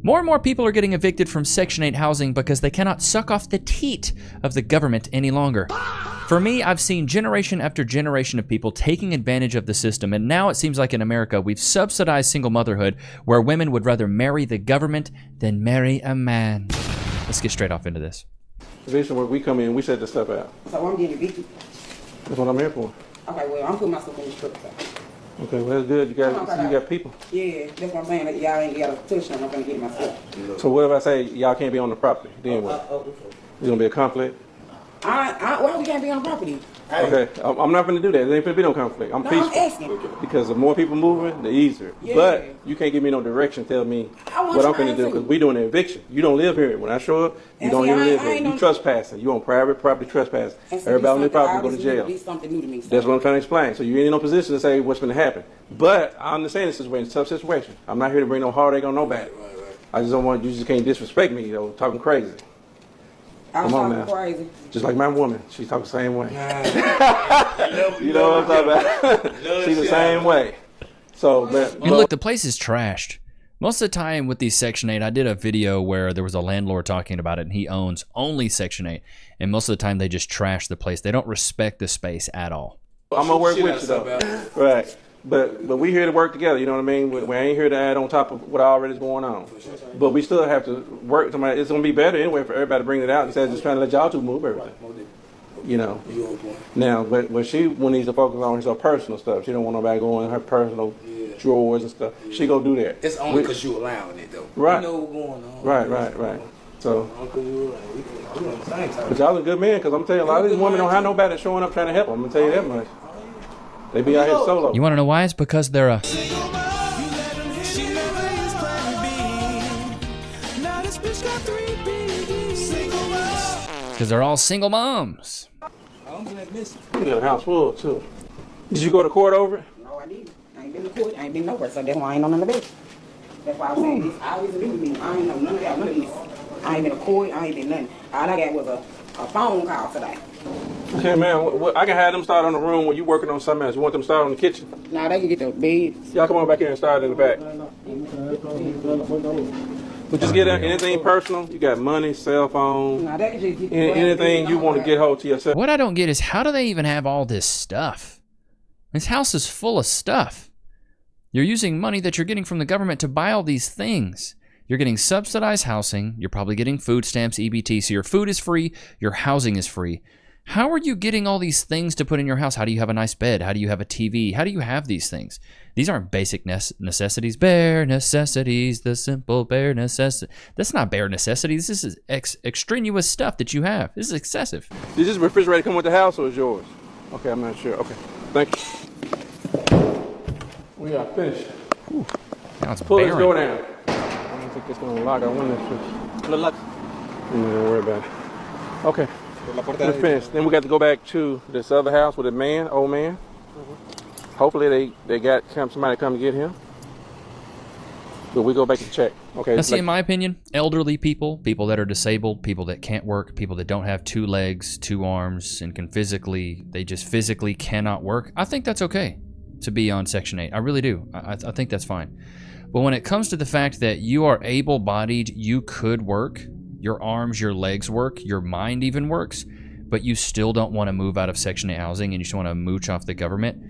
More and more people are getting evicted from Section 8 housing because they cannot suck off the teat of the government any longer. For me, I've seen generation after generation of people taking advantage of the system, and now it seems like in America we've subsidized single motherhood where women would rather marry the government than marry a man. Let's get straight off into this. Eviction work, we come in, we set the stuff out. So I'm getting evicted? That's what I'm here for. Okay, well, I'm putting myself in the strip club. Okay, well, that's good. You got people. Yeah, that's what I'm saying. Like, y'all ain't got a touchdown. I'm going to get myself. So what if I say y'all can't be on the property? Then what? There's going to be a conflict? Why we can't be on property? Okay, I'm not going to do that. There ain't going to be no conflict. I'm peaceful. I'm asking. Because the more people moving, the easier. Yeah. But you can't give me no direction, tell me what I'm going to do. Because we doing an eviction. You don't live here. When I show up, you don't even live here. You trespassing. You on private property trespassing. Everybody on their property go to jail. Something new to me. That's what I'm trying to explain. So you ain't in no position to say what's going to happen. But I understand this situation. It's a tough situation. I'm not here to bring no heartache on nobody. I just don't want you just can't disrespect me, talking crazy. I'm talking crazy. Just like my woman. She talks the same way. You know what I'm talking about? She's the same way. So, and look, the place is trashed. Most of the time with these Section 8, I did a video where there was a landlord talking about it, and he owns only Section 8. And most of the time, they just trash the place. They don't respect the space at all. I'm going to work with you, though. Right. But we here to work together, you know what I mean? We ain't here to add on top of what already is going on. But we still have to work. It's going to be better anyway for everybody to bring it out instead of just trying to let y'all two move everything. You know. Now, but she needs to focus on her personal stuff. She don't want nobody going in her personal drawers and stuff. She go do that. It's only because you allowing it, though. Right. You know what's going on. Right. So, but y'all a good man, because I'm telling you, a lot of these women don't have nobody showing up trying to help them. I'm going to tell you that much. They be out here solo. You want to know why? It's because they're a... Because they're all single moms. You got a house full, too. Did you go to court over it? No, I didn't. I ain't been to court. I ain't been nowhere, so that's why I ain't on none of this. That's why I'm saying this. I always agree with me. I ain't know none of that, none of this. I ain't been to court. I ain't been nothing. All I got was a phone call today. Okay, man, I can have them start on the room when you working on something else. You want them to start on the kitchen? Nah, they can get the bed. Y'all come on back here and start in the back. But just get anything personal. You got money, cell phone, nah, they can just get anything you want to get hold to yourself. What I don't get is how do they even have all this stuff? This house is full of stuff. You're using money that you're getting from the government to buy all these things. You're getting subsidized housing. You're probably getting food stamps, EBT. So your food is free. Your housing is free. How are you getting all these things to put in your house? How do you have a nice bed? How do you have a TV? How do you have these things? These aren't basic necessities. Bare necessities, the simple bare necessity. That's not bare necessities. This is extraneous stuff that you have. This is excessive. Is this refrigerator come with the house or is yours? Okay, I'm not sure. Okay, thank you. We are finished. Ooh, now it's pull barren. this door down. I don't think it's going to lock. I want this. Don't worry about it. Okay. We're finished. Then we got to go back to this other house with a old man. Hopefully they got somebody to come get him. But we go back and check. Okay. Now, see, in my opinion, elderly people that are disabled, people that can't work, people that don't have 2 legs, 2 arms, and they just physically cannot work, I think that's okay to be on Section 8. I really do. I think that's fine. But when it comes to the fact that you are able-bodied, you could work, your arms, your legs work, your mind even works, but you still don't want to move out of Section 8 housing and you just want to mooch off the government,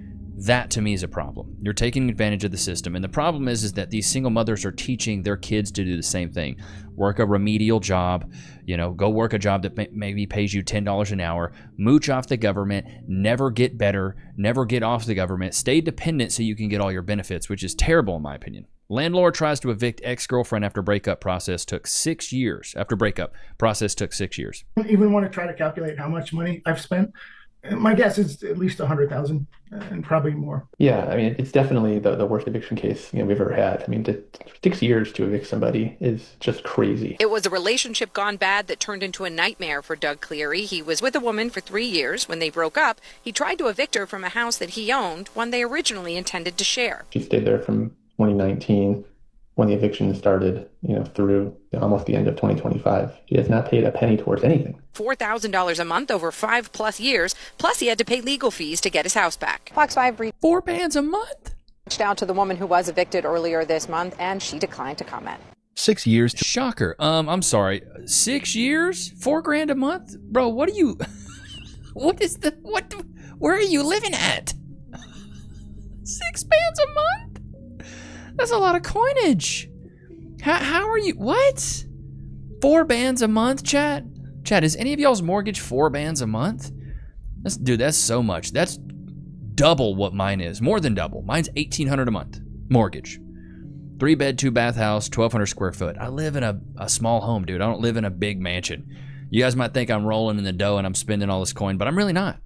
that to me is a problem. You're taking advantage of the system. And the problem is that these single mothers are teaching their kids to do the same thing. Work a remedial job, go work a job that maybe pays you $10 an hour, mooch off the government, never get better, never get off the government, stay dependent so you can get all your benefits, which is terrible in my opinion. Landlord tries to evict ex-girlfriend after breakup. Process took 6 years. After breakup, process took 6 years. I don't even want to try to calculate how much money I've spent. My guess is at least 100,000 and probably more. Yeah, I mean, it's definitely the worst eviction case we've ever had. I mean, 6 years to evict somebody is just crazy. It was a relationship gone bad that turned into a nightmare for Doug Cleary. He was with a woman for 3 years. When they broke up, he tried to evict her from a house that he owned, one they originally intended to share. She stayed there from 2019 when the eviction started, through almost the end of 2025. She has not paid a penny towards anything. $4,000 a month over 5+ years, plus he had to pay legal fees to get his house back. Fox 5 $4 a month? reached out to the woman who was evicted earlier this month, and she declined to comment. 6 years to Shocker. I'm sorry. 6 years? $4,000 a month? Bro, what are you where are you living at? £6 a month? That's a lot of coinage. How are you? What? 4 bands a month, chat? Chat, is any of y'all's mortgage 4 bands a month? Dude, that's so much. That's double what mine is. More than double. Mine's $1,800 a month. Mortgage. 3-bed, 2-bath house, 1,200 square foot. I live in a small home, dude. I don't live in a big mansion. You guys might think I'm rolling in the dough and I'm spending all this coin, but I'm really not.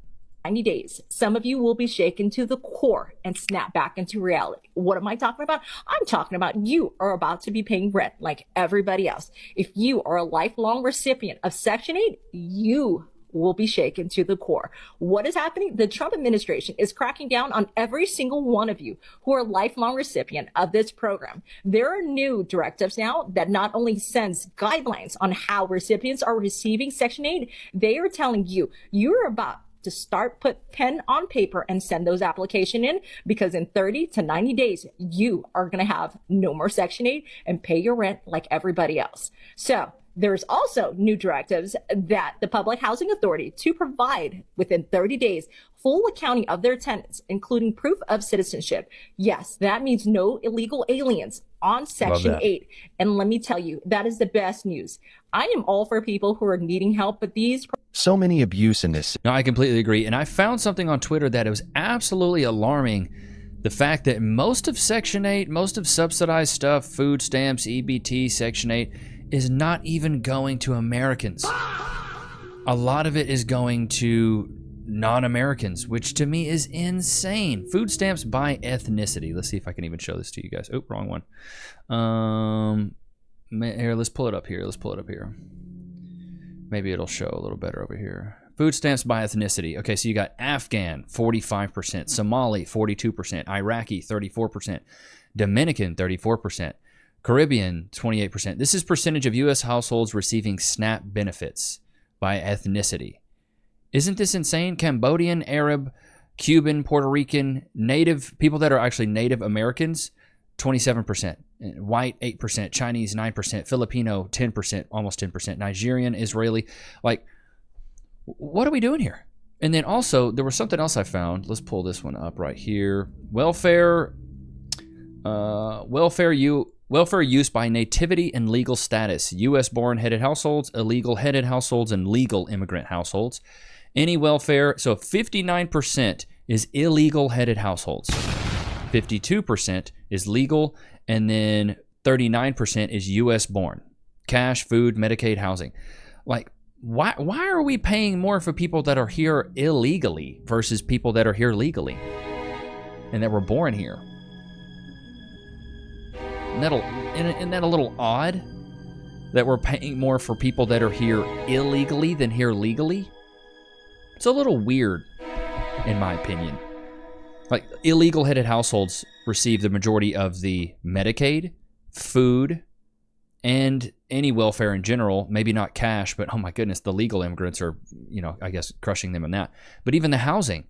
90 days. Some of you will be shaken to the core and snap back into reality. What am I talking about? I'm talking about you are about to be paying rent like everybody else. If you are a lifelong recipient of Section 8, you will be shaken to the core. What is happening? The Trump administration is cracking down on every single one of you who are a lifelong recipient of this program. There are new directives now that not only sends guidelines on how recipients are receiving Section 8, they are telling you you're about to start put pen on paper and send those application in, because in 30 to 90 days, you are going to have no more Section 8 and pay your rent like everybody else. So there's also new directives that the Public Housing Authority to provide within 30 days full accounting of their tenants, including proof of citizenship. Yes, that means no illegal aliens on Section 8. And let me tell you, that is the best news. I am all for people who are needing help, but these... so many abuse in this. No, I completely agree. And I found something on Twitter that it was absolutely alarming. The fact that most of Section 8, most of subsidized stuff, food stamps, EBT, Section 8, is not even going to Americans. A lot of it is going to non-Americans, which to me is insane. Food stamps by ethnicity. Let's see if I can even show this to you guys. Oh, wrong one. Here, let's pull it up here. Maybe it'll show a little better over here. Food stamps by ethnicity. Okay, so you got Afghan, 45%, Somali, 42%, Iraqi, 34%, Dominican, 34%, Caribbean, 28%. This is percentage of U.S. households receiving SNAP benefits by ethnicity. Isn't this insane? Cambodian, Arab, Cuban, Puerto Rican, Native, people that are actually Native Americans, 27%. White, 8%. Chinese, 9%. Filipino, 10%, almost 10%. Nigerian, Israeli. Like, what are we doing here? And then also, there was something else I found. Let's pull this one up right here. Welfare use by nativity and legal status. U.S.-born headed households, illegal headed households, and legal immigrant households. Any welfare, so 59% is illegal headed households. 52% is legal, and then 39% is U.S.-born. Cash, food, Medicaid, housing. Like, why are we paying more for people that are here illegally versus people that are here legally and that were born here? Isn't that a little odd that we're paying more for people that are here illegally than here legally? It's a little weird, in my opinion. Like, illegal headed households receive the majority of the Medicaid, food, and any welfare in general. Maybe not cash, but oh my goodness, the legal immigrants are, I guess, crushing them in that. But even the housing.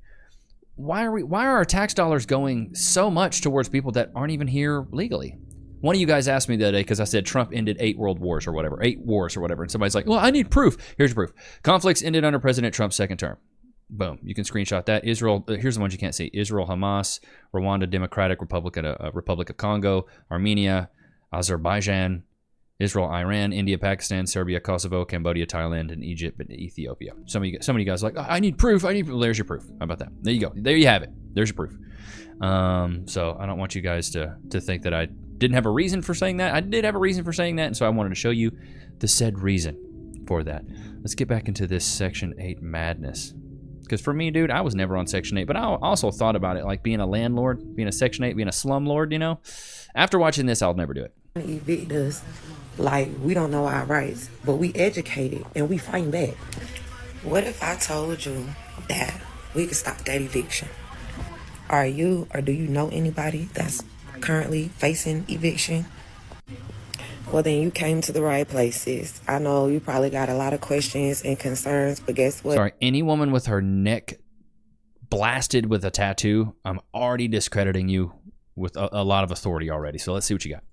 Why are our tax dollars going so much towards people that aren't even here legally? One of you guys asked me the other day because I said Trump ended 8 wars or whatever. And somebody's like, well, I need proof. Here's your proof. Conflicts ended under President Trump's second term. Boom. You can screenshot that. Israel, here's the ones you can't see. Israel, Hamas, Rwanda, Democratic Republic of Congo, Armenia, Azerbaijan, Israel, Iran, India, Pakistan, Serbia, Kosovo, Cambodia, Thailand, and Egypt, and Ethiopia. Some of you guys are like, I need proof. Well, there's your proof. How about that? There you go. There you have it. There's your proof. So I don't want you guys to think that I didn't have a reason for saying that. I did have a reason for saying that, and so I wanted to show you the said reason for that. Let's get back into this Section 8 madness. Because for me, dude, I was never on Section 8, but I also thought about it like being a landlord, being a Section 8, being a slumlord, After watching this, I'll never do it. Evict us like we don't know our rights, but we educated and we fighting back. What if I told you that we could stop that eviction? Are you or do you know anybody that's currently facing eviction? Well, then you came to the right places. I know you probably got a lot of questions and concerns, but guess what? Sorry, any woman with her neck blasted with a tattoo, I'm already discrediting you with a lot of authority already. So let's see what you got.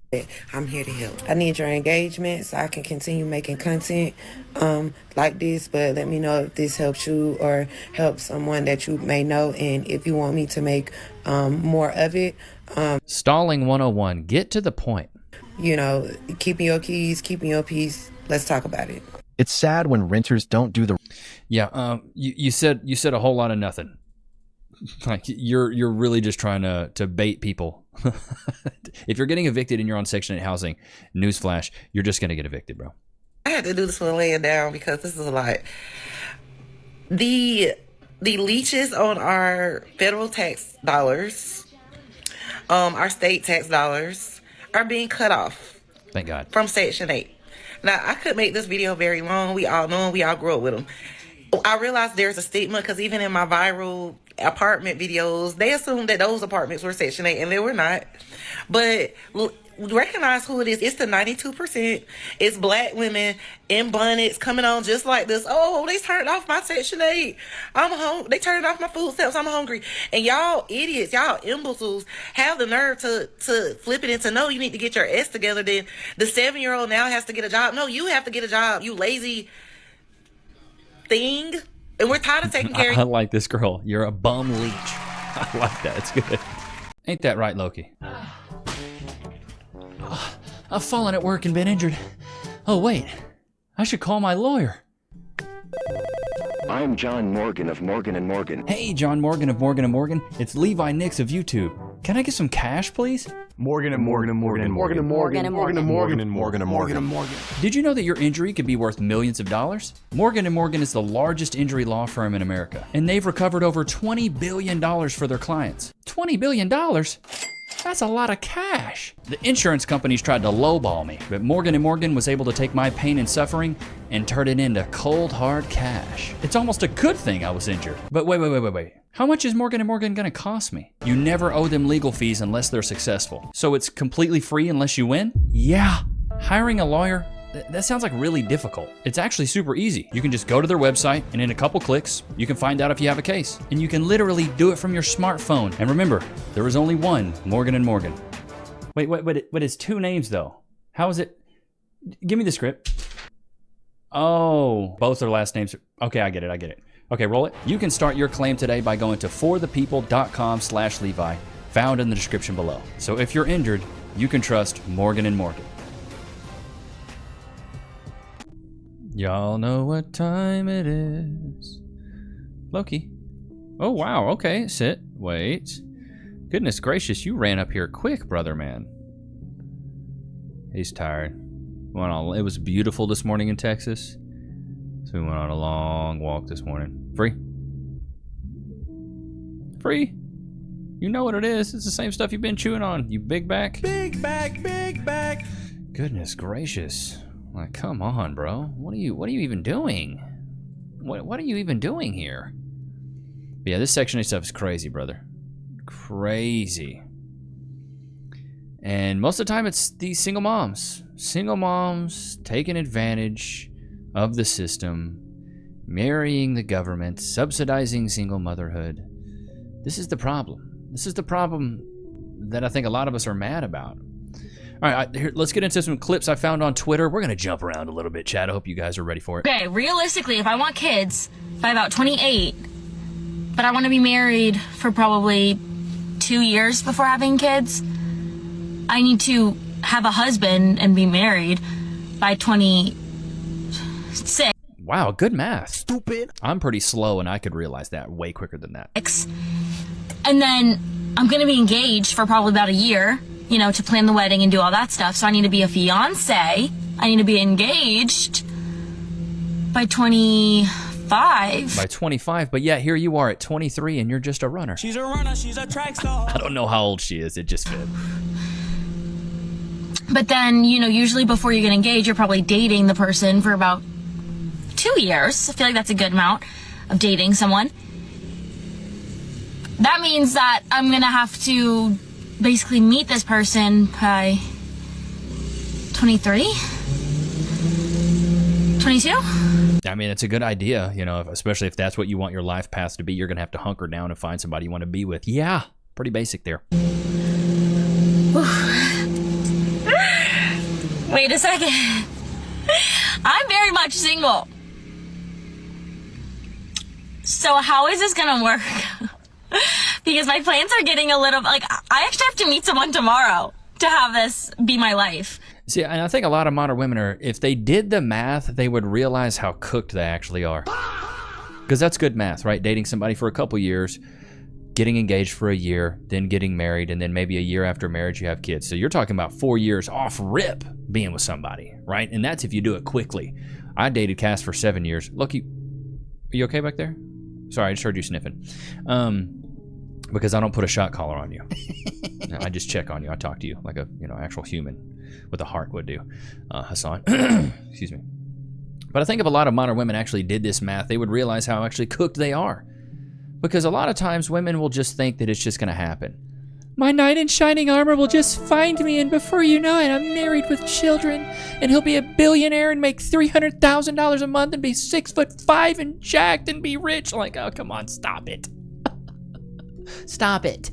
I'm here to help. I need your engagement so I can continue making content like this, but let me know if this helps you or helps someone that you may know, and if you want me to make more of it. Stalling 101. Get to the point. You know, keeping your keys, keeping your peace. Let's talk about it. It's sad when renters don't do the... Yeah, you said a whole lot of nothing. Like you're really just trying to bait people. If you're getting evicted and you're on Section 8 housing, newsflash, you're just gonna get evicted, bro. I had to do this one laying down because this is a lot. The leeches on our federal tax dollars, our state tax dollars, are being cut off. Thank God. From Section 8. Now, I could make this video very long. We all know him. We all grew up with him. I realized there's a stigma because even in my viral apartment videos, they assumed that those apartments were Section 8, and they were not. But recognize who it is. It's the 92%. It's black women in bonnets coming on just like this. Oh, they turned off my Section 8. I'm hungry. They turned off my food stamps. I'm hungry. And y'all idiots, y'all imbeciles have the nerve to flip it into, no, you need to get your S together. Then the 7-year-old now has to get a job. No, you have to get a job, you lazy thing. And we're tired of taking care of you. I like this girl. You're a bum leech. I like that. It's good. Ain't that right, Loki? I've fallen at work and been injured. Oh, wait. I should call my lawyer. I'm John Morgan of Morgan & Morgan. Hey, John Morgan of Morgan & Morgan. It's Levi Nichs of YouTube. Can I get some cash, please? Morgan & Morgan & Morgan & Morgan & Morgan & Morgan & Morgan & Morgan & Morgan & Morgan. Did you know that your injury could be worth millions of dollars? Morgan & Morgan is the largest injury law firm in America, and they've recovered over $20 billion for their clients. $20 billion? That's a lot of cash. The insurance companies tried to lowball me, but Morgan & Morgan was able to take my pain and suffering and turn it into cold, hard cash. It's almost a good thing I was injured. But wait. How much is Morgan & Morgan gonna cost me? You never owe them legal fees unless they're successful. So it's completely free unless you win? Yeah. Hiring a lawyer? That sounds like really difficult. It's actually super easy. You can just go to their website, and in a couple clicks, you can find out if you have a case. And you can literally do it from your smartphone. And remember, there is only one Morgan & Morgan. Wait, but it's two names though. How is it? Give me the script. Oh, both their last names. Okay, I get it. Okay, roll it. You can start your claim today by going to forthepeople.com/Levi, found in the description below. So if you're injured, you can trust Morgan & Morgan. Y'all know what time it is. Loki. Oh, wow. Okay, sit. Wait. Goodness gracious, you ran up here quick, brother man. He's tired. It was beautiful this morning in Texas. So we went on a long walk this morning. Free? Free? You know what it is. It's the same stuff you've been chewing on, you big back. Big back. Goodness gracious. Like, come on, bro. What are you even doing? What are you even doing here? But yeah, this Section 8 stuff is crazy, brother. Crazy. And most of the time it's these single moms. Single moms taking advantage of the system, marrying the government, subsidizing single motherhood. This is the problem. This is the problem that I think a lot of us are mad about. All right, here, let's get into some clips I found on Twitter. We're going to jump around a little bit, Chad. I hope you guys are ready for it. Okay, realistically, if I want kids by about 28, but I want to be married for probably 2 years before having kids, I need to have a husband and be married by 26. Wow, good math. Stupid. I'm pretty slow, and I could realize that way quicker than that. And then I'm going to be engaged for probably about a year, you know, to plan the wedding and do all that stuff. So I need to be a fiance. I need to be engaged by 25. By 25, but yeah, here you are at 23 and you're just a runner. She's a runner, she's a track star. I don't know how old she is, it just fit. But then, you know, usually before you get engaged, you're probably dating the person for about 2 years. I feel like that's a good amount of dating someone. That means that I'm gonna have to basically meet this person by 23? 22? I mean, it's a good idea, you know, especially if that's what you want your life path to be. You're going to have to hunker down and find somebody you want to be with. Yeah, pretty basic there. Wait a second. I'm very much single. So how is this gonna work? Because my plans are getting a little, like, I actually have to meet someone tomorrow to have this be my life. See, and I think a lot of modern women are, if they did the math, they would realize how cooked they actually are. Because that's good math, right? Dating somebody for a couple years, getting engaged for a year, then getting married, and then maybe a year after marriage you have kids. So you're talking about 4 years off rip being with somebody, right? And that's if you do it quickly. I dated Cass for 7 years. Look, are you okay back there? Sorry, I just heard you sniffing. Because I don't put a shot collar on you. I just check on you. I talk to you like a actual human with a heart would do. Hassan, excuse me. But I think if a lot of modern women actually did this math, they would realize how actually cooked they are. Because a lot of times women will just think that it's just going to happen. My knight in shining armor will just find me, and before you know it, I'm married with children, and he'll be a billionaire and make $300,000 a month and be 6'5" and jacked and be rich. Like, oh, come on, stop it. Stop it.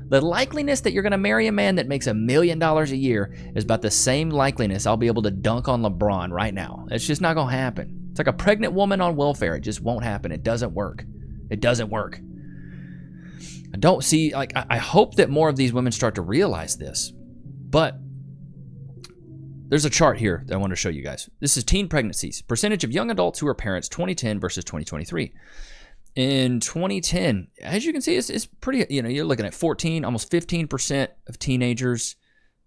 The likeliness that you're going to marry a man that makes $1 million a year is about the same likeliness I'll be able to dunk on LeBron right now. It's just not going to happen. It's like a pregnant woman on welfare. It just won't happen. It doesn't work. It doesn't work. I don't see, like, I hope that more of these women start to realize this. But there's a chart here that I want to show you guys. This is teen pregnancies. Percentage of young adults who are parents 2010 versus 2023. In 2010, as you can see, it's pretty, you're looking at 14, almost 15% of teenagers,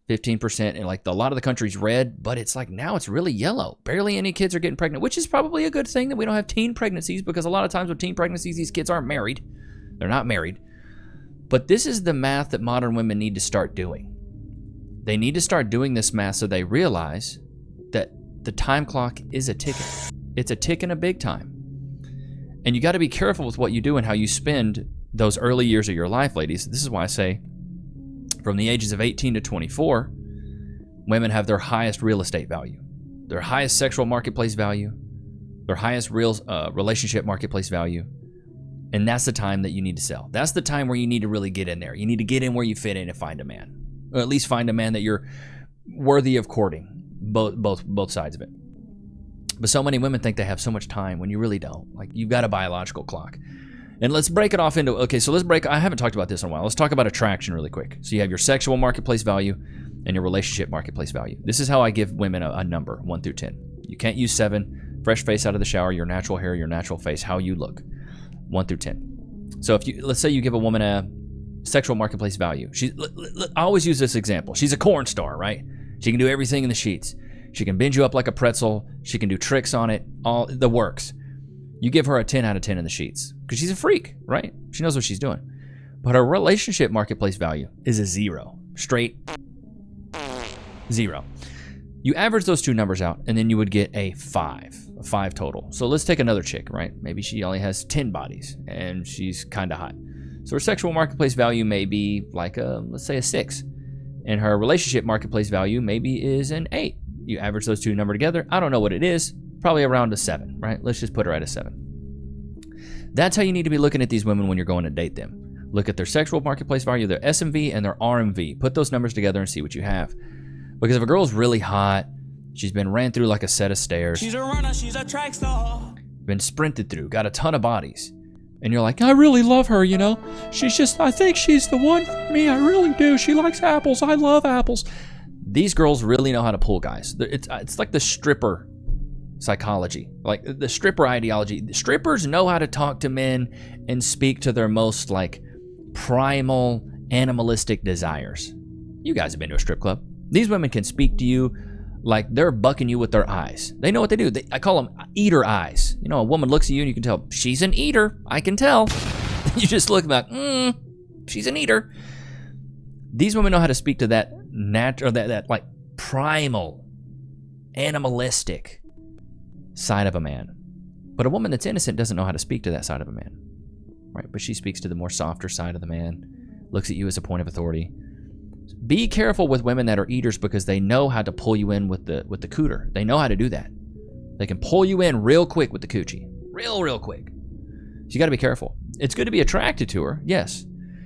15%, and like a lot of the country's red, but it's like now it's really yellow. Barely any kids are getting pregnant, which is probably a good thing that we don't have teen pregnancies, because a lot of times with teen pregnancies, these kids aren't married. They're not married. But this is the math that modern women need to start doing. They need to start doing this math so they realize that the time clock is a ticking. It's a ticking a big time. And you got to be careful with what you do and how you spend those early years of your life, ladies. This is why I say from the ages of 18 to 24, women have their highest real estate value, their highest sexual marketplace value, their highest relationship marketplace value. And that's the time that you need to sell. That's the time where you need to really get in there. You need to get in where you fit in and find a man. Or at least find a man that you're worthy of courting, both sides of it. But so many women think they have so much time when you really don't. Like, you've got a biological clock. And let's break it off into, I haven't talked about this in a while. Let's talk about attraction really quick. So you have your sexual marketplace value and your relationship marketplace value. This is how I give women a number, 1 through 10. You can't use 7, fresh face out of the shower, your natural hair, your natural face, how you look, 1 through 10. So let's say you give a woman a sexual marketplace value. I always use this example. She's a corn star, right? She can do everything in the sheets. She can bend you up like a pretzel. She can do tricks on it, all the works. You give her a 10 out of 10 in the sheets because she's a freak, right? She knows what she's doing. But her relationship marketplace value is a 0, straight 0. You average those two numbers out, and then you would get a 5 total. So let's take another chick, right? Maybe she only has 10 bodies, and she's kind of hot. So her sexual marketplace value may be like let's say a 6. And her relationship marketplace value maybe is an 8. You average those two numbers together. I don't know what it is. Probably around a 7, right? Let's just put her at a 7. That's how you need to be looking at these women when you're going to date them. Look at their sexual marketplace value, their SMV, and their RMV. Put those numbers together and see what you have. Because if a girl's really hot, she's been ran through like a set of stairs. She's a runner, she's a track star. Been sprinted through, got a ton of bodies. And you're like, I really love her, I think she's the one for me. I really do. She likes apples. I love apples. These girls really know how to pull guys. It's like the stripper psychology, like the stripper ideology. The strippers know how to talk to men and speak to their most like primal animalistic desires. You guys have been to a strip club. These women can speak to you like they're bucking you with their eyes. They know what they do. I call them eater eyes. A woman looks at you and you can tell she's an eater. I can tell. You just look like, she's an eater. These women know how to speak to that natural, that like primal, animalistic side of a man. But a woman that's innocent doesn't know how to speak to that side of a man, right? But she speaks to the more softer side of the man, looks at you as a point of authority. Be careful with women that are eaters because they know how to pull you in with the cooter. They know how to do that. They can pull you in real quick with the coochie, real quick. So you got to be careful. It's good to be attracted to her, yes,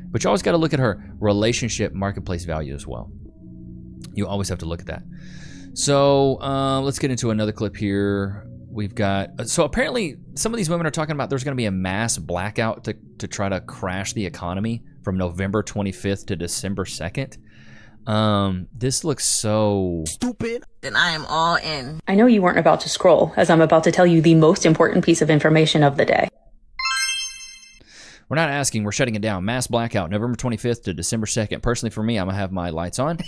but you always got to look at her relationship marketplace value as well. You always have to look at that. So let's get into another clip here. We've got, so apparently some of these women are talking about there's going to be a mass blackout to try to crash the economy from November 25th to December 2nd. This looks so stupid. Then I am all in. I know you weren't about to scroll, as I'm about to tell you the most important piece of information of the day. We're not asking, we're shutting it down. Mass blackout, November 25th to December 2nd. Personally, for me, I'm going to have my lights on.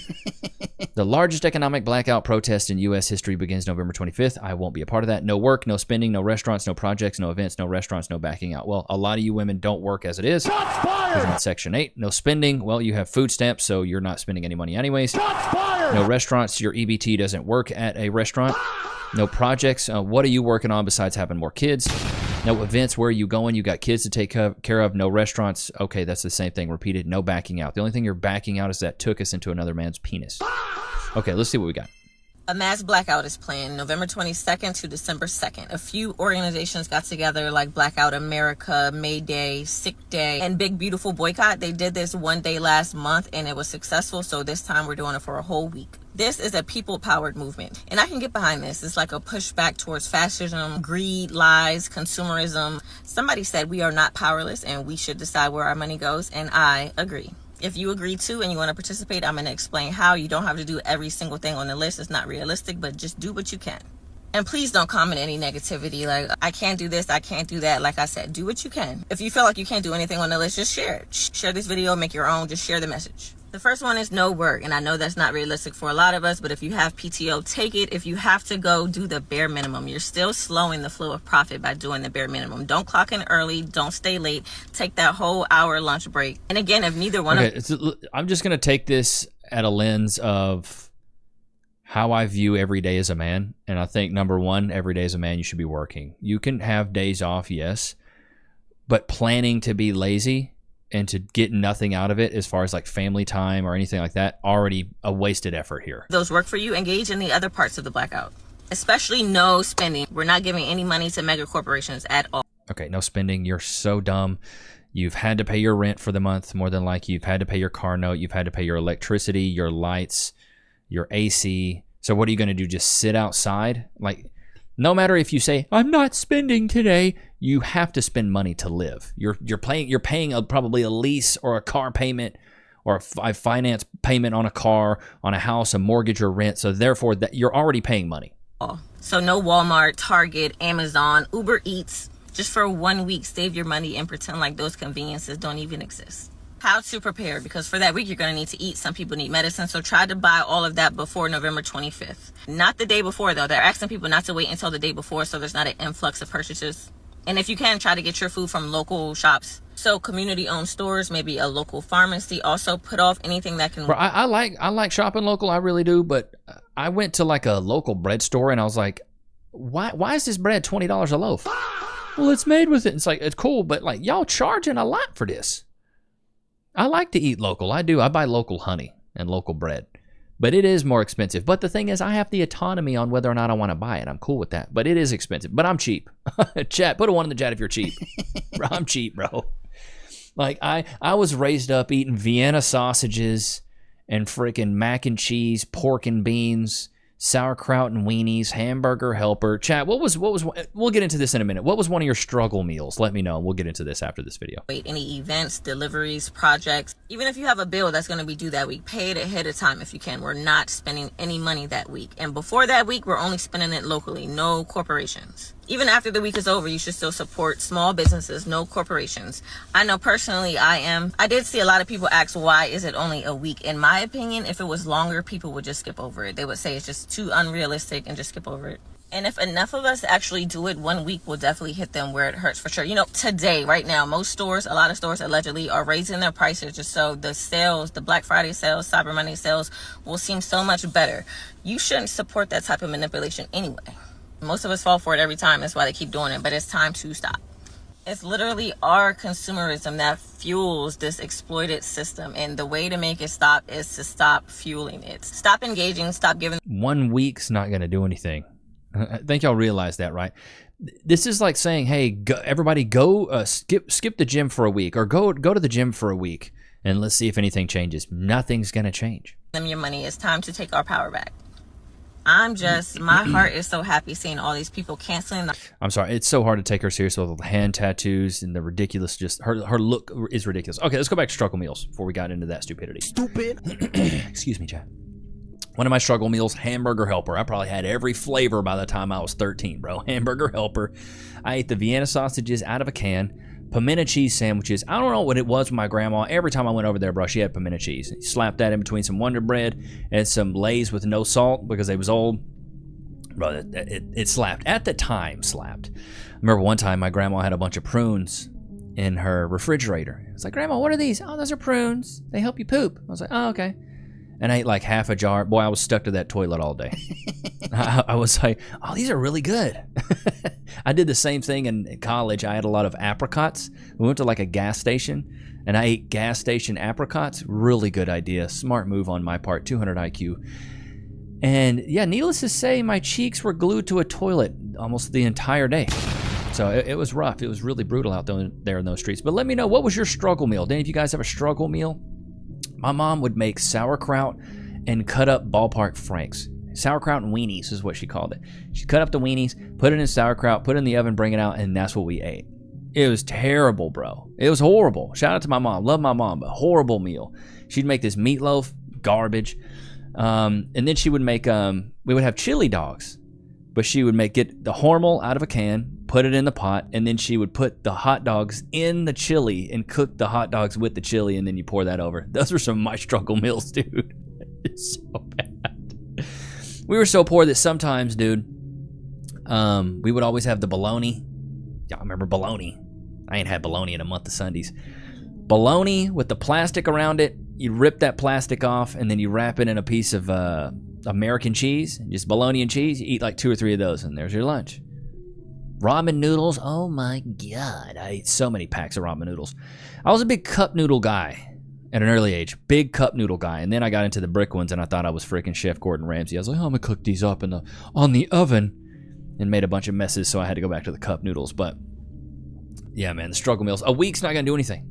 The largest economic blackout protest in U.S. history begins November 25th. I won't be a part of that. No work, no spending, no restaurants, no projects, no events, no restaurants, no backing out. Well, a lot of you women don't work as it is. Because I'm in Section 8. No spending. Well, you have food stamps, so you're not spending any money anyways. No restaurants. Your EBT doesn't work at a restaurant. No projects. What are you working on besides having more kids? No events. Where are you going? You got kids to take care of. No restaurants. Okay, that's the same thing repeated. No backing out. The only thing you're backing out is that took us into another man's penis. Okay, let's see what we got. A mass blackout is planned November 22nd to December 2nd. A few organizations got together like Blackout America, May Day, Sick Day, and Big Beautiful Boycott. They did this one day last month and it was successful, so this time we're doing it for a whole week. This is a people-powered movement, and I can get behind this. It's like a pushback towards fascism, greed, lies, consumerism. Somebody said we are not powerless and we should decide where our money goes, and I agree. If you agree to and you want to participate, I'm going to explain how. You don't have to do every single thing on the list. It's not realistic, but just do what you can. And please don't comment any negativity like, I can't do this, I can't do that. Like I said, do what you can. If you feel like you can't do anything on the list, just share it. Share this video, make your own, just share the message. The first one is no work, and I know that's not realistic for a lot of us, but if you have PTO, take it. If you have to go, do the bare minimum. You're still slowing the flow of profit by doing the bare minimum. Don't clock in early, don't stay late, take that whole hour lunch break. And again, if neither one I'm just going to take this at a lens of how I view every day as a man, and I think number one, every day as a man, you should be working. You can have days off, yes, but planning to be lazy and to get nothing out of it as far as like family time or anything like that, already a wasted effort here. Those work for you, engage in the other parts of the blackout, especially no spending. We're not giving any money to mega corporations at all. Okay, no spending. You're so dumb. You've had to pay your rent for the month, more than likely. You've had to pay your car note. You've had to pay your electricity, your lights, your AC. So what are you going to do? Just sit outside? Like, no matter if you say, I'm not spending today, you have to spend money to live. You're paying probably a lease or a car payment or a finance payment on a car, on a house, a mortgage or rent. So therefore, that you're already paying money. So no Walmart, Target, Amazon, Uber Eats. Just for 1 week, save your money and pretend like those conveniences don't even exist. How to prepare, because for that week you're going to need to eat. Some people need medicine, so try to buy all of that before November 25th. Not the day before, though. They're asking people not to wait until the day before, so there's not an influx of purchases. And if you can, try to get your food from local shops. So community-owned stores, maybe a local pharmacy. Also put off anything that can... I like shopping local, I really do, but I went to like a local bread store and I was like, why is this bread $20 a loaf? Well, it's made with it. It's like, it's cool, but like y'all charging a lot for this. I like to eat local. I do. I buy local honey and local bread. But it is more expensive. But the thing is, I have the autonomy on whether or not I want to buy it. I'm cool with that. But it is expensive. But I'm cheap. Chat, put a 1 in the chat if you're cheap. Bro, I'm cheap, bro. Like, I was raised up eating Vienna sausages and freaking mac and cheese, pork and beans, sauerkraut and weenies, hamburger helper. Chat, what was we'll get into this in a minute. What was one of your struggle meals? Let me know. We'll get into this after this video. Wait, any events, deliveries, projects. Even if you have a bill that's going to be due that week, pay it ahead of time if you can. We're not spending any money that week. And before that week, we're only spending it locally, no corporations. Even after the week is over, you should still support small businesses, no corporations. I know personally I did see a lot of people ask, why is it only a week? In my opinion, if it was longer, people would just skip over it. They would say it's just too unrealistic and just skip over it. And if enough of us actually do it, 1 week will definitely hit them where it hurts for sure. You know, today, right now, most stores, a lot of stores allegedly are raising their prices just so the sales, the Black Friday sales, Cyber Monday sales will seem so much better. You shouldn't support that type of manipulation anyway. Most of us fall for it every time. That's why they keep doing it. But it's time to stop. It's literally our consumerism that fuels this exploited system. And the way to make it stop is to stop fueling it. Stop engaging. Stop giving. 1 week's not going to do anything. I think y'all realize that, right? This is like saying, hey, everybody go skip the gym for a week, or go to the gym for a week and let's see if anything changes. Nothing's going to change. Them your money. It's time to take our power back. My heart is so happy seeing all these people canceling. I'm sorry. It's so hard to take her seriously with the hand tattoos and the ridiculous, just her look is ridiculous. Okay, let's go back to struggle meals before we got into that stupidity. Stupid. Excuse me, Chad. One of my struggle meals, hamburger helper. I probably had every flavor by the time I was 13, bro. Hamburger helper. I ate the Vienna sausages out of a can. Pimento cheese sandwiches. I don't know what it was with my grandma. Every time I went over there, bro, she had pimento cheese. Slapped that in between some Wonder Bread and some Lay's with no salt because they was old. Bro, it slapped. At the time, slapped. I remember one time my grandma had a bunch of prunes in her refrigerator. It's like, Grandma, what are these? Oh, those are prunes. They help you poop. I was like, oh, okay. And I ate like half a jar. Boy, I was stuck to that toilet all day. I was like, oh, these are really good. I did the same thing in college. I had a lot of apricots. We went to like a gas station, and I ate gas station apricots. Really good idea. Smart move on my part. 200 IQ. And yeah, needless to say, my cheeks were glued to a toilet almost the entire day. So it was rough. It was really brutal out there in those streets. But let me know, what was your struggle meal? Did any of you guys have a struggle meal? My mom would make sauerkraut and cut up ballpark franks. Sauerkraut and weenies is what she called it. She'd cut up the weenies, put it in sauerkraut, put it in the oven, bring it out, and that's what we ate. It was terrible, bro. It was horrible. Shout out to my mom. Love my mom, but horrible meal. She'd make this meatloaf, garbage. And then she would make, we would have chili dogs. But she would get the Hormel out of a can, put it in the pot, and then she would put the hot dogs in the chili and cook the hot dogs with the chili, and then you pour that over. Those were some of my struggle meals, dude. It's so bad. We were so poor that sometimes, dude, we would always have the bologna. Yeah, I remember bologna. I ain't had bologna in a month of Sundays. Bologna with the plastic around it. You rip that plastic off, and then you wrap it in a piece of American cheese, just bologna and cheese. You eat like 2 or 3 of those, and there's your lunch. Ramen noodles, oh my god, I ate so many packs of ramen noodles. I was a big cup noodle guy at an early age, big cup noodle guy, and then I got into the brick ones, and I thought I was freaking Chef Gordon Ramsay. I was like, oh, I'm gonna cook these up on the oven, and made a bunch of messes, so I had to go back to the cup noodles. But yeah, man, the struggle meals. A week's not gonna do anything.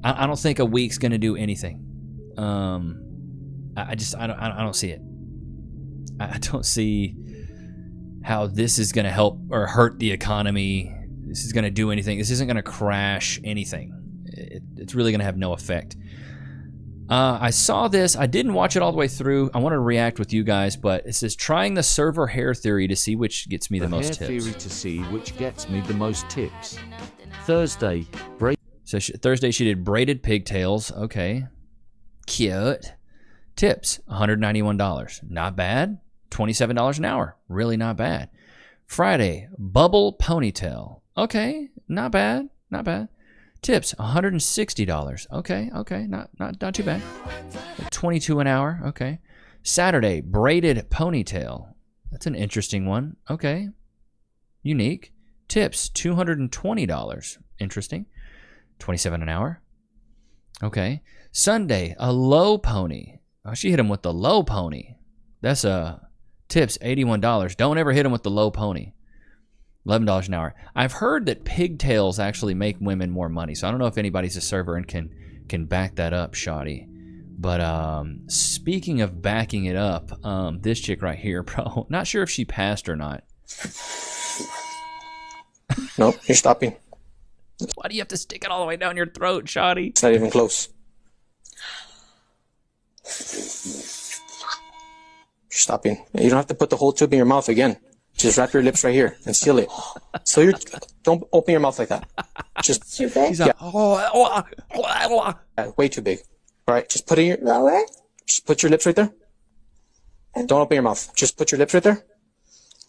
I don't think a week's gonna do anything. I don't see it. I don't see how this is going to help or hurt the economy. This is going to do anything. This isn't going to crash anything. It's really going to have no effect. I saw this. I didn't watch it all the way through. I wanted to react with you guys, but it says trying the server hair theory to see which gets me the most tips. Theory to see which gets me the most tips. Thursday. Thursday she did braided pigtails. Okay. Cute. Tips, $191. Not bad. $27 an hour. Really not bad. Friday, bubble ponytail. Okay, not bad. Not bad. Tips, $160. Okay, not too bad. 22 an hour. Okay. Saturday, braided ponytail. That's an interesting one. Okay. Unique. Tips, $220. Interesting. 27 an hour. Okay. Sunday, a low pony. Oh, she hit him with the low pony. That's tips, $81. Don't ever hit him with the low pony. $11 an hour. I've heard that pigtails actually make women more money, so I don't know if anybody's a server and can back that up, shoddy. But speaking of backing it up, this chick right here, bro, not sure if she passed or not. Nope, you're stopping. Why do you have to stick it all the way down your throat, shoddy? It's not even close. You're stopping. You don't have to put the whole tube in your mouth again. Just wrap your lips right here and seal it. So don't open your mouth like that. Just too big. Yeah, way too big. All right, just put it in your lower. Just put your lips right there. Don't open your mouth. Just put your lips right there.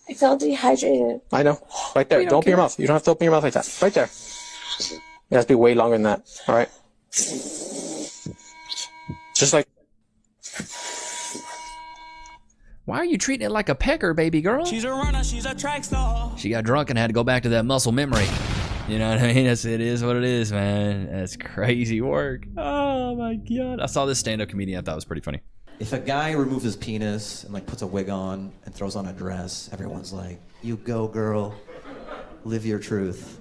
I feel dehydrated. I know. Right there. Don't open your mouth. You don't have to open your mouth like that. Right there. It has to be way longer than that. All right. Just like. Why are you treating it like a pecker, baby girl? She's a runner, she's a track star. She got drunk and had to go back to that muscle memory. You know what I mean? It is what it is, man. That's crazy work. Oh my god. I saw this stand-up comedian. I thought it was pretty funny. If a guy removes his penis and like puts a wig on and throws on a dress, everyone's like, you go girl, live your truth.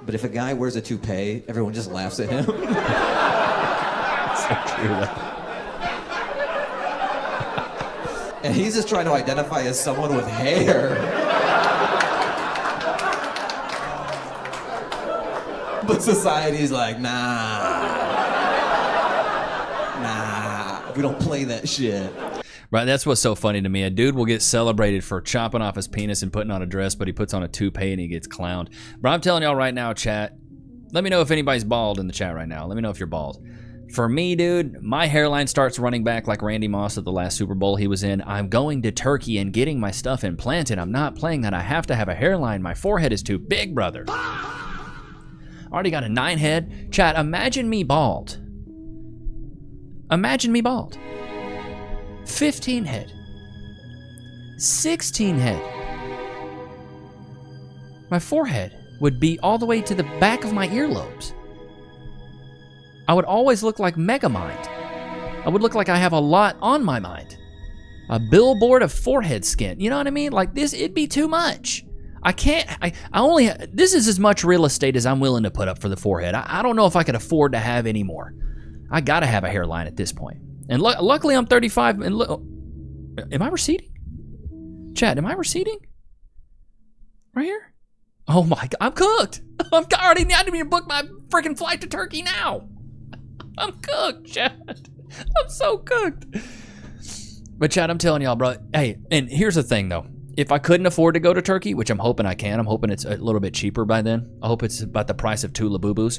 But if a guy wears a toupee, everyone just laughs at him. So true, though. And he's just trying to identify as someone with hair. But society's like, nah, we don't play that shit. Right, that's what's so funny to me. A dude will get celebrated for chopping off his penis and putting on a dress, but he puts on a toupee and he gets clowned. But I'm telling y'all right now, chat, let me know if anybody's bald in the chat right now. Let me know if you're bald. For me, dude, my hairline starts running back like Randy Moss at the last Super Bowl he was in. I'm going to Turkey and getting my stuff implanted. I'm not playing that. I have to have a hairline. My forehead is too big, brother. Already got a 9 head. Chat, imagine me bald. Imagine me bald. 15 head. 16 head. My forehead would be all the way to the back of my earlobes. I would always look like Megamind. I would look like I have a lot on my mind. A billboard of forehead skin. You know what I mean? Like this, it'd be too much. I can't, I only, this is as much real estate as I'm willing to put up for the forehead. I don't know if I could afford to have any more. I gotta have a hairline at this point. And luckily I'm 35 and am I receding? Chad, am I receding? Right here? Oh my God, I'm cooked. I didn't even book my freaking flight to Turkey now. I'm cooked, Chad. I'm so cooked. But Chad, I'm telling y'all, bro, hey, and here's the thing though. If I couldn't afford to go to Turkey, which I'm hoping I can, I'm hoping it's a little bit cheaper by then. I hope it's about the price of 2 Labubus.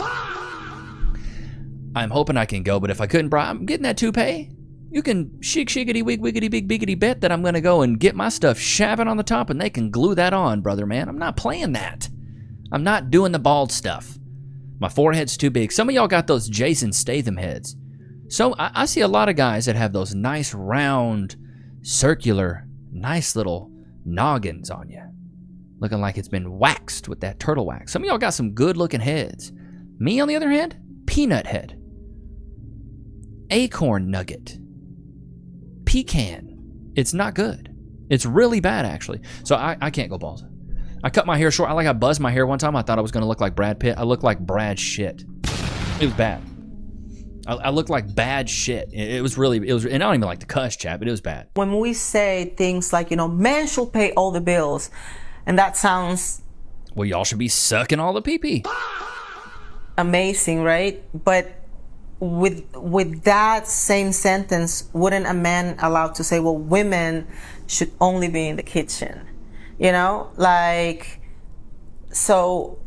I'm hoping I can go, but if I couldn't, bro, I'm getting that toupee. You can shiggity wig wiggity big biggity bet that I'm gonna go and get my stuff shaving on the top and they can glue that on, brother man. I'm not playing that. I'm not doing the bald stuff. My forehead's too big. Some of y'all got those Jason Statham heads. So I see a lot of guys that have those nice round, circular, nice little noggins on you. Looking like it's been waxed with that turtle wax. Some of y'all got some good looking heads. Me on the other hand, peanut head. Acorn nugget. Pecan. It's not good. It's really bad actually. So I can't go bald. I cut my hair short. I buzzed my hair one time. I thought I was gonna look like Brad Pitt. I looked like Brad shit. It was bad. I looked like bad shit. It was, and I don't even like the cuss, chat, but it was bad. When we say things like, men should pay all the bills, and that sounds... Well, y'all should be sucking all the pee-pee. Amazing, right? But with that same sentence, wouldn't a man allowed to say, well, women should only be in the kitchen? So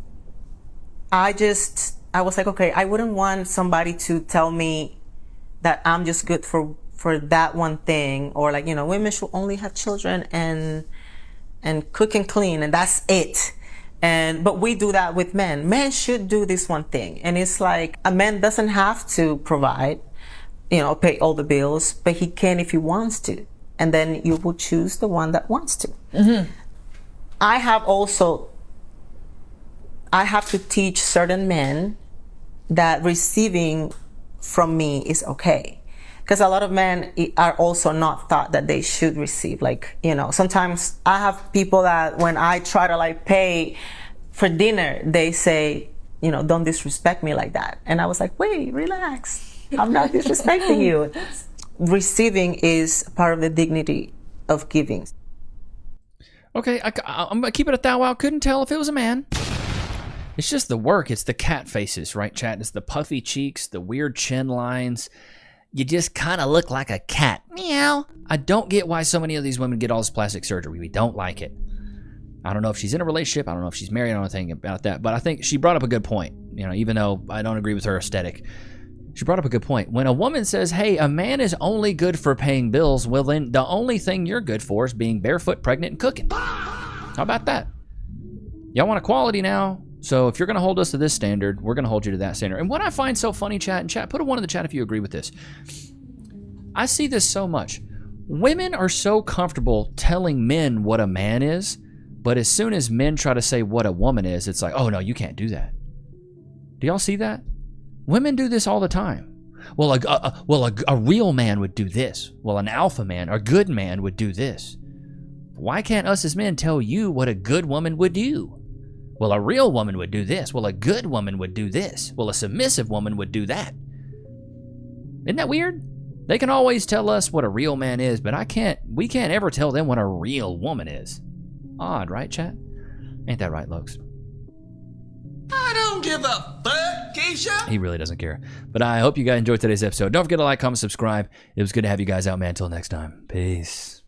I was like, okay, I wouldn't want somebody to tell me that I'm just good for that one thing, or women should only have children and cook and clean, and that's it. But we do that with men. Men should do this one thing, and it's like a man doesn't have to provide, pay all the bills, but he can if he wants to, and then you will choose the one that wants to. Mm-hmm. I have to teach certain men that receiving from me is okay. Because a lot of men are also not thought that they should receive. Sometimes I have people that when I try to pay for dinner, they say, don't disrespect me like that. And I was like, wait, relax. I'm not disrespecting you. Receiving is part of the dignity of giving. Okay, I'm gonna keep it at that. Wow, couldn't tell if it was a man. It's just the work. It's the cat faces, right, chat? It's the puffy cheeks, the weird chin lines. You just kind of look like a cat. Meow. I don't get why so many of these women get all this plastic surgery. We don't like it. I don't know if she's in a relationship. I don't know if she's married. I don't know anything about that. But I think she brought up a good point. Even though I don't agree with her aesthetic, she brought up a good point. When a woman says, hey, a man is only good for paying bills, well, then the only thing you're good for is being barefoot, pregnant, and cooking. How about that? Y'all want equality now? So if you're going to hold us to this standard, we're going to hold you to that standard. And what I find so funny, chat, put a 1 in the chat if you agree with this. I see this so much. Women are so comfortable telling men what a man is, but as soon as men try to say what a woman is, it's like, oh no, you can't do that. Do y'all see that? Women do this all the time. Well, a real man would do this. Well, an alpha man, a good man would do this. Why can't us as men tell you what a good woman would do? Well, a real woman would do this. Well, a good woman would do this. Well, a submissive woman would do that. Isn't that weird? They can always tell us what a real man is, but we can't ever tell them what a real woman is. Odd, right, chat? Ain't that right, Lokes? I don't give a fuck, Keisha. He really doesn't care. But I hope you guys enjoyed today's episode. Don't forget to like, comment, subscribe. It was good to have you guys out, man. Until next time. Peace.